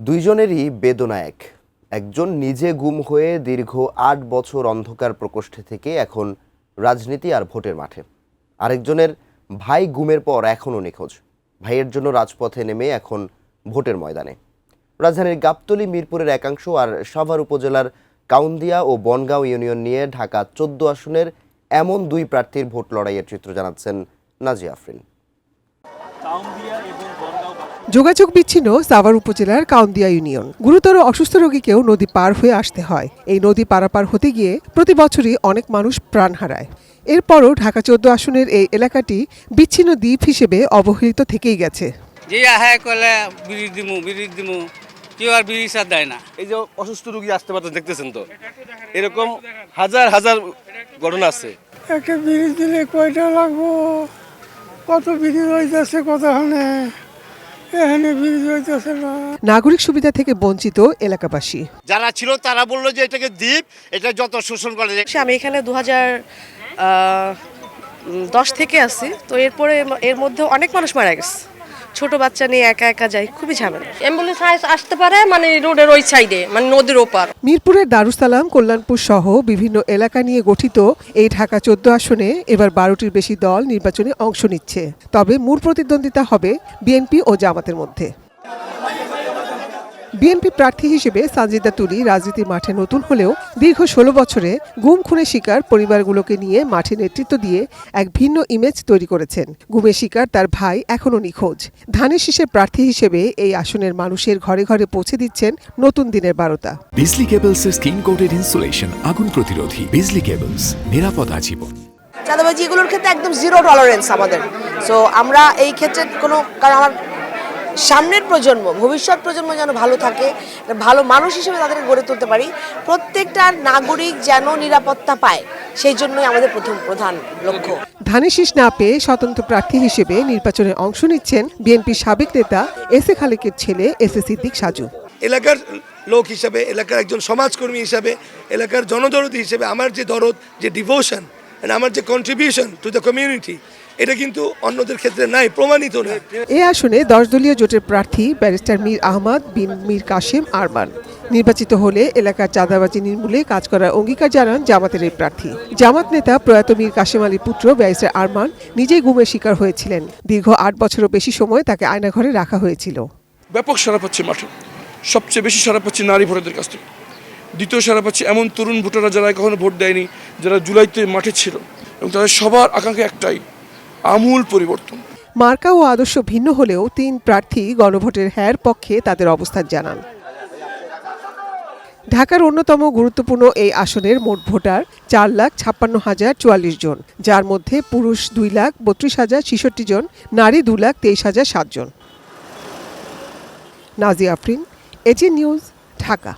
দুইজনেরই বেদনা এক। একজন নিজে গুম হয়ে দীর্ঘ ৮ বছর অন্ধকার প্রকোষ্ঠে থেকে এখন রাজনীতি আর ভোটের মাঠে। আরেকজনের ভাই গুমের পর এখনও নিখোঁজ। ভাইয়ের জন্য রাজপথে নেমে এখন ভোটের ময়দানে। রাজধানীর গাবতলী, মিরপুরের একাংশ আর সাভার উপজেলার কাউন্দিয়া ও বনগাঁও ইউনিয়ন নিয়ে ঢাকা ১৪ আসনের এমন দুই প্রার্থীর ভোট লড়াইয়ের চিত্র জানাচ্ছেন নাজিয়া আফরিন। যোগাযোগ বিচ্ছিন্ন সাভার উপজেলার কাউন্দিয়া ইউনিয়ন। গুরুতর অসুস্থ রোগীকেও নদী পার হয়ে আসতে হয়। এই নদী পারাপার হতে গিয়ে প্রতি বছরই অনেক মানুষ প্রাণ হারায়। এরপরও ঢাকা ১৪ আসনের এই এলাকাটি বিচ্ছিন্ন দ্বীপ হিসেবে অবহেলিত থেকেই গেছে। এই যে অসুস্থ রোগী আসতে পারতেন, দেখতেছেন তো, এরকম হাজার হাজার ঘটনা আছে। একটা ব্রিজ দিলে কয়টা লাগবো, কত ব্রিজ হইতেছে, কতখানে এখানে ব্রিজ হইতেছে না। নাগরিক সুবিধা থেকে বঞ্চিত এলাকাবাসী যারা ছিল তারা বললো যে এটাকে দ্বীপ, এটা যত শোষণ করে। আমি এখানে 2010 থেকে আছি, তো এর মধ্যে অনেক মানুষ মারা গেছে। ছোট বাচ্চা নিয়ে একা একা যাই, খুবই ঝামেলা। অ্যাম্বুলেন্স আসতে পারে মানে রোডের ওই সাইডে, মানে নদীর ওপার। মিরপুরের দারুসালাম, কল্যাণপুর সহ বিভিন্ন এলাকা নিয়ে গঠিত এই ঢাকা ১৪ আসনে এবার ১২টির বেশি দল নির্বাচনে অংশ নিচ্ছে। তবে মূল প্রতিদ্বন্দ্বিতা হবে বিএনপি ও জামাতের মধ্যে। বিএনপি প্রার্থী হিসেবে সানজিদা তুলি রাজনীতির মাঠে নতুন হলেও দীর্ঘ ১৬ বছরে গুম খুনের শিকার পরিবারগুলোকে নিয়ে মাঠে নেতৃত্ব দিয়ে এক ভিন্ন ইমেজ তৈরি করেছেন। গুমের শিকার তার ভাই এখনও নিখোঁজ। ধানের শীষের প্রার্থী হিসেবে এই আসনের মানুষের ঘরে ঘরে পৌঁছে দিচ্ছেন নতুন দিনের বার্তা। বিজলি কেবলস এর স্কিন কোটেড ইনসুলেশন আগুন প্রতিরোধী। বিজলি কেবলস, নিরাপদ আজীবন। চাঁদাবাজি এগুলোর ক্ষেত্রে একদম জিরো টলারেন্স আমাদের। সো আমরা এই ক্ষেত্রে কারণ আমার সামনের প্রজন্ম, ভবিষ্যৎ প্রজন্ম যেন ভালো থাকে, ভালো মানুষ হিসেবে তাদেরকে গড়ে তুলতে পারি, প্রত্যেকটা নাগরিক যেন নিরাপত্তা পায়, সেই জন্যই আমাদের প্রধান লক্ষ্য। ধানের শীষ না পেয়ে স্বতন্ত্র প্রার্থী হিসেবে নির্বাচনে অংশ নিচ্ছেন বিএনপির সাবেক নেতা এস এ খালেকের ছেলে এস এ সিদ্দিক সাজু। এলাকার লোক হিসাবে, এলাকার একজন সমাজকর্মী হিসাবে, এলাকার জনদরদি হিসেবে আমার যে দরদ, যে ডিভোশন, আমার যে কন্ট্রিবিউশন টু দ্য কমিউনিটি, এটা কিন্তু অন্যদের ক্ষেত্রে নাই, প্রমাণিত না। এই আসনে 10 দলীয় জোটের প্রার্থী ব্যারিস্টার মীর আহমদ বিন মীর কাশেম আরমান নির্বাচিত হলে এলাকার চাঁদাবাজি নির্মূলে কাজ করার অঙ্গীকার জানান জামাতের এই প্রার্থী। জামাত নেতা প্রয়াত মীর কাশেম আলীর পুত্র ব্যারিস্টার আরমান নিজেই গুমের শিকার হয়েছিলেন। দীর্ঘ 8 বছরও বেশি সময় তাকে আয়নাঘরে রাখা হয়েছিল। ব্যাপক সাড়া পাচ্ছে মাঠে, সবচেয়ে বেশি সাড়া পাচ্ছে নারী ভোটারদের কাছ থেকে। দ্বিতীয় সাড়া পাচ্ছে এমন তরুণ ভোটাররা যারা কখনো ভোট দেয়নি, যারা জুলাইতে মাঠে ছিল, এবং তাদের সবার আকাঙ্ক্ষা একটাই, আমূল পরিবর্তন। মার্কা ও আদর্শ ভিন্ন হলেও 3 প্রার্থী গণভোটের হ্যার পক্ষে তাদের অবস্থান জানান। ঢাকার অন্যতম গুরুত্বপূর্ণ এই আসনের মোট ভোটার 4,56,044 জন, যার মধ্যে পুরুষ 2,32,066 জন, নারী 2,23,007 জন। Nazia Afrin, AG News, Dhaka.